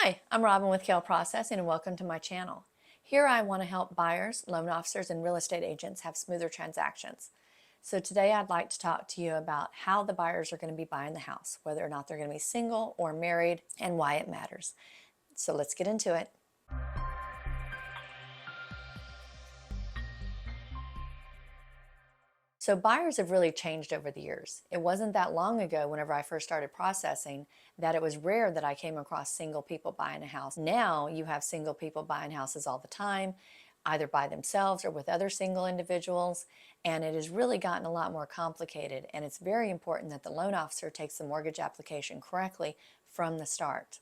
Hi, I'm Robin with Kell Processing and welcome to my channel. Here I want to help buyers, loan officers, and real estate agents have smoother transactions. So today I'd like to talk to you about how the buyers are going to be buying the house, whether or not they're going to be single or married, and why it matters. So let's get into it. So buyers have really changed over the years. It wasn't that long ago, whenever I first started processing, that it was rare that I came across single people buying a house. Now you have single people buying houses all the time, either by themselves or with other single individuals, and it has really gotten a lot more complicated, and it's very important that the loan officer takes the mortgage application correctly from the start.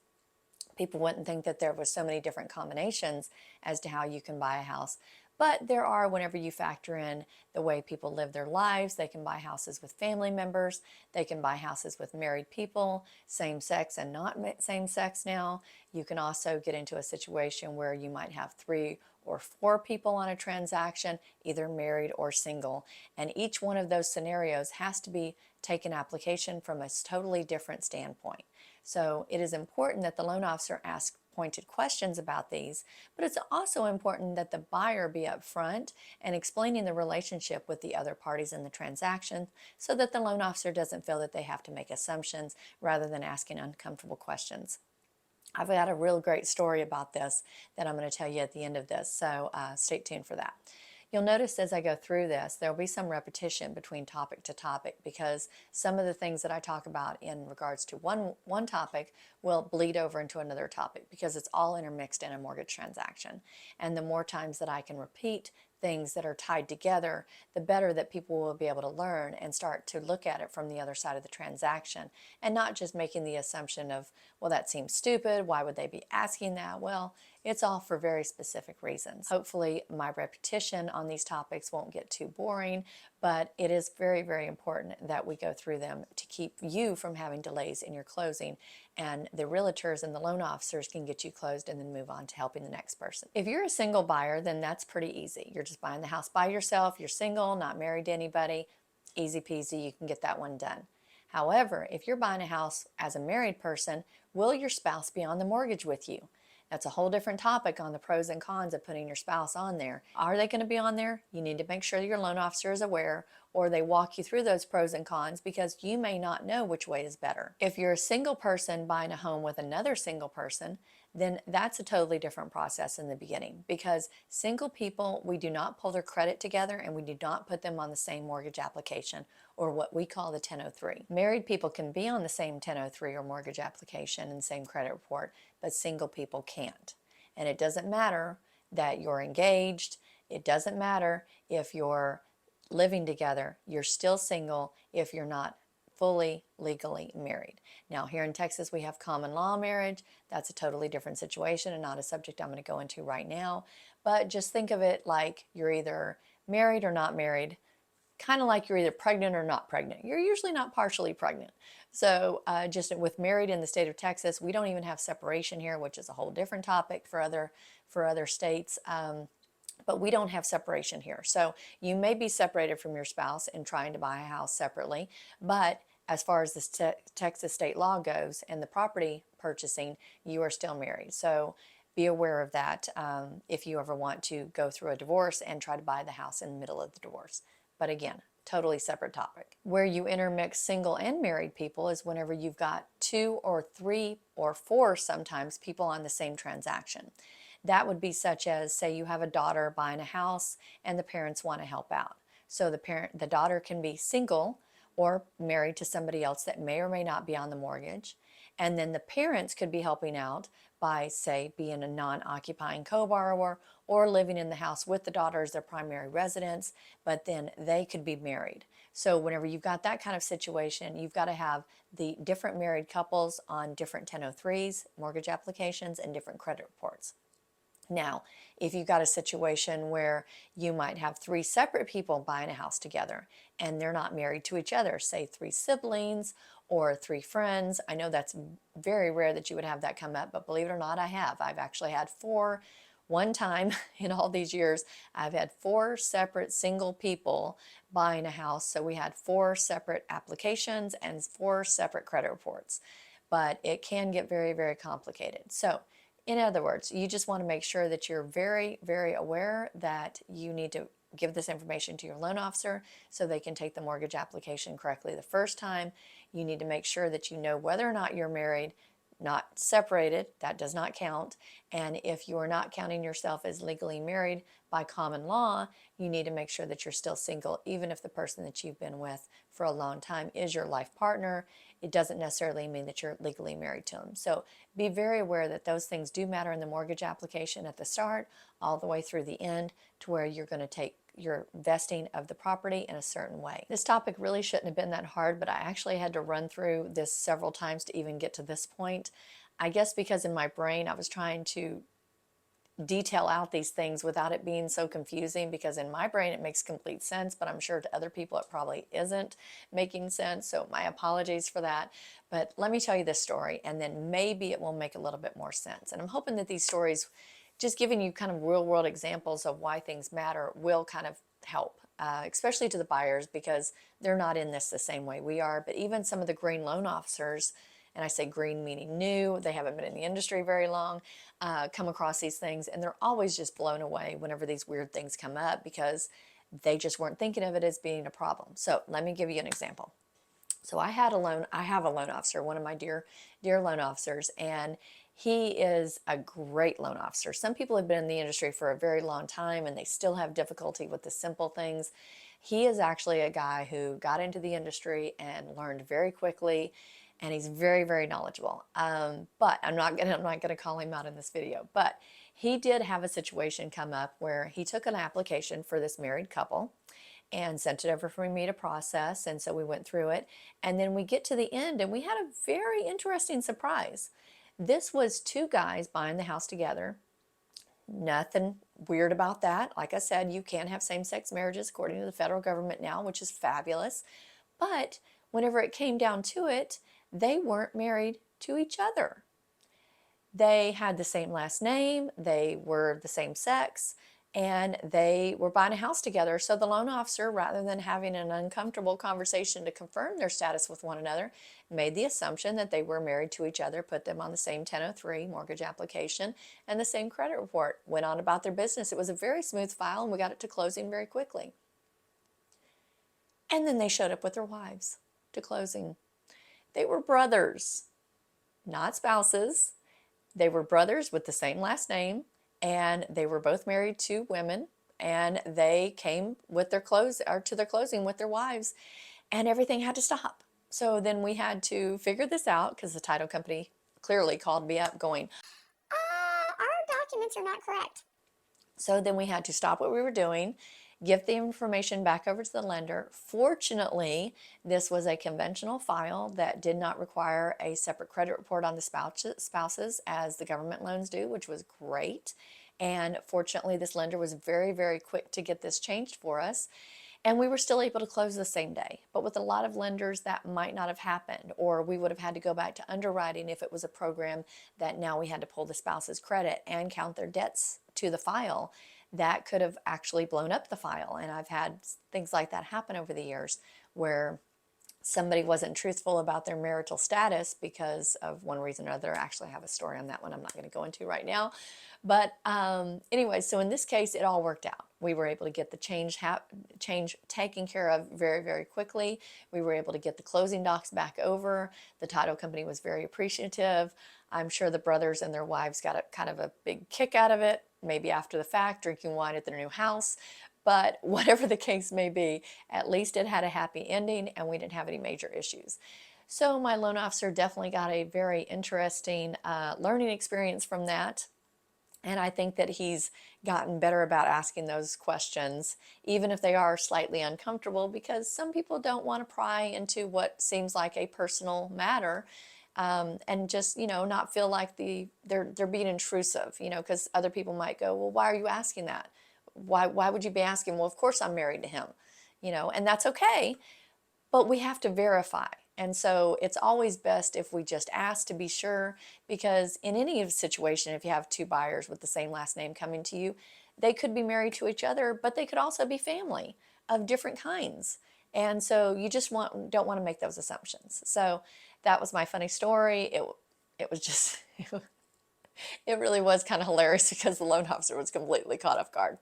People wouldn't think that there was so many different combinations as to how you can buy a house, but there are whenever you factor in the way people live their lives. They can buy houses with family members, they can buy houses with married people, same sex and not same sex now. You can also get into a situation where you might have 3 or 4 people on a transaction, either married or single, and each one of those scenarios has to be taken application from a totally different standpoint. So it is important that the loan officer ask pointed questions about these, but it's also important that the buyer be upfront and explaining the relationship with the other parties in the transaction so that the loan officer doesn't feel that they have to make assumptions rather than asking uncomfortable questions. I've got a real great story about this that I'm going to tell you at the end of this, so stay tuned for that. You'll notice as I go through this, there'll be some repetition between topic to topic because some of the things that I talk about in regards to one topic will bleed over into another topic because it's all intermixed in a mortgage transaction. And the more times that I can repeat things that are tied together, the better that people will be able to learn and start to look at it from the other side of the transaction and not just making the assumption of, well, that seems stupid. Why would they be asking that? Well, it's all for very specific reasons. Hopefully my repetition on these topics won't get too boring, but it is very, very important that we go through them to keep you from having delays in your closing, and the realtors and the loan officers can get you closed and then move on to helping the next person. If you're a single buyer, then that's pretty easy. You're just buying the house by yourself, you're single, not married to anybody, easy peasy, you can get that one done. However, if you're buying a house as a married person, will your spouse be on the mortgage with you? That's a whole different topic on the pros and cons of putting your spouse on there. Are they going to be on there? You need to make sure your loan officer is aware, or they walk you through those pros and cons because you may not know which way is better. If you're a single person buying a home with another single person, then that's a totally different process in the beginning because single people, we do not pull their credit together and we do not put them on the same mortgage application or what we call the 1003. Married people can be on the same 1003 or mortgage application and same credit report, but single people can't. And it doesn't matter that you're engaged. It doesn't matter if you're living together. You're still single if you're not fully legally married. Now here in Texas we have common law marriage. That's a totally different situation and not a subject I'm going to go into right now, but just think of it like you're either married or not married, kind of like you're either pregnant or not pregnant. You're usually not partially pregnant. So just with married in the state of Texas, we don't even have separation here, which is a whole different topic for other states. But we don't have separation here. So you may be separated from your spouse and trying to buy a house separately, but as far as the Texas state law goes and the property purchasing, you are still married. So be aware of that if you ever want to go through a divorce and try to buy the house in the middle of the divorce. But again, totally separate topic. Where you intermix single and married people is whenever you've got 2 or 3 or 4 sometimes people on the same transaction. That would be such as, say you have a daughter buying a house and the parents want to help out. So the daughter can be single or married to somebody else that may or may not be on the mortgage. And then the parents could be helping out by, say, being a non-occupying co-borrower or living in the house with the daughter as their primary residence, but then they could be married. So whenever you've got that kind of situation, you've got to have the different married couples on different 1003s, mortgage applications, and different credit reports. Now, if you've got a situation where you might have 3 separate people buying a house together and they're not married to each other, say 3 siblings or 3 friends, I know that's very rare that you would have that come up, but believe it or not, I have. I've actually had 4. One time in all these years, I've had 4 separate single people buying a house. So we had 4 separate applications and 4 separate credit reports. but it can get very, very complicated. So in other words, you just want to make sure that you're very, very aware that you need to give this information to your loan officer so they can take the mortgage application correctly the first time. You need to make sure that you know whether or not you're married, not separated, that does not count. And if you are not counting yourself as legally married by common law, you need to make sure that you're still single, even if the person that you've been with for a long time is your life partner. It doesn't necessarily mean that you're legally married to them. So be very aware that those things do matter in the mortgage application at the start, all the way through the end, to where you're going to take your vesting of the property in a certain way. This topic really shouldn't have been that hard, but I actually had to run through this several times to even get to this point. I guess because in my brain I was trying to detail out these things without it being so confusing, because in my brain it makes complete sense, but I'm sure to other people it probably isn't making sense. So my apologies for that. But let me tell you this story, and then maybe it will make a little bit more sense. And I'm hoping that these stories, just giving you kind of real world examples of why things matter, will kind of help, especially to the buyers, because they're not in this the same way we are. But even some of the green loan officers, and I say green meaning new, they haven't been in the industry very long, come across these things, and they're always just blown away whenever these weird things come up, because they just weren't thinking of it as being a problem. So let me give you an example. So I have a loan officer, one of my dear loan officers, and he is a great loan officer. Some people have been in the industry for a very long time and they still have difficulty with the simple things. He is actually a guy who got into the industry and learned very quickly, and he's very, very knowledgeable. But I'm not gonna call him out in this video. But he did have a situation come up where he took an application for this married couple and sent it over for me to process. And so we went through it. And then we get to the end and we had a very interesting surprise. This was two guys buying the house together. Nothing weird about that. Like I said, you can have same-sex marriages according to the federal government now, which is fabulous. But whenever it came down to it, they weren't married to each other. They had the same last name, they were the same sex, and they were buying a house together. So the loan officer, rather than having an uncomfortable conversation to confirm their status with one another, made the assumption that they were married to each other, put them on the same 1003 mortgage application and the same credit report, went on about their business. It was a very smooth file, and we got it to closing very quickly. And then they showed up with their wives to closing. They were brothers, not spouses. They were brothers with the same last name, and they were both married to women, and they came with their to their closing with their wives, and everything had to stop. So then we had to figure this out, because the title company clearly called me up going, our documents are not correct. So then we had to stop what we were doing, give the information back over to the lender. Fortunately, this was a conventional file that did not require a separate credit report on the spouses as the government loans do, which was great. And fortunately, this lender was very, very quick to get this changed for us. And we were still able to close the same day. But with a lot of lenders, that might not have happened, or we would have had to go back to underwriting if it was a program that now we had to pull the spouse's credit and count their debts to the file. That could have actually blown up the file. And I've had things like that happen over the years, where somebody wasn't truthful about their marital status because of one reason or another. I actually have a story on that one I'm not going to go into right now. But anyway, so in this case, it all worked out. We were able to get the change taken care of very, very quickly. We were able to get the closing docs back over. The title company was very appreciative. I'm sure the brothers and their wives got a kind of a big kick out of it, maybe after the fact, drinking wine at their new house. But whatever the case may be, at least it had a happy ending and we didn't have any major issues. So my loan officer definitely got a very interesting learning experience from that. And I think that he's gotten better about asking those questions, even if they are slightly uncomfortable, because some people don't want to pry into what seems like a personal matter, and just, not feel like they're being intrusive, because other people might go, well, why are you asking that? Why would you be asking? Well, of course I'm married to him, and that's okay, but we have to verify. And so it's always best if we just ask to be sure, because in any situation, if you have two buyers with the same last name coming to you, they could be married to each other, but they could also be family of different kinds. And so you just don't want to make those assumptions. So that was my funny story. It was just, it really was kind of hilarious because the loan officer was completely caught off guard.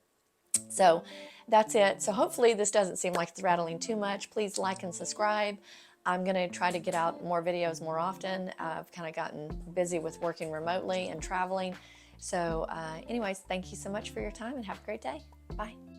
So that's it. So hopefully this doesn't seem like it's rattling too much. Please like and subscribe. I'm going to try to get out more videos more often. I've kind of gotten busy with working remotely and traveling. So anyways, thank you so much for your time and have a great day. Bye.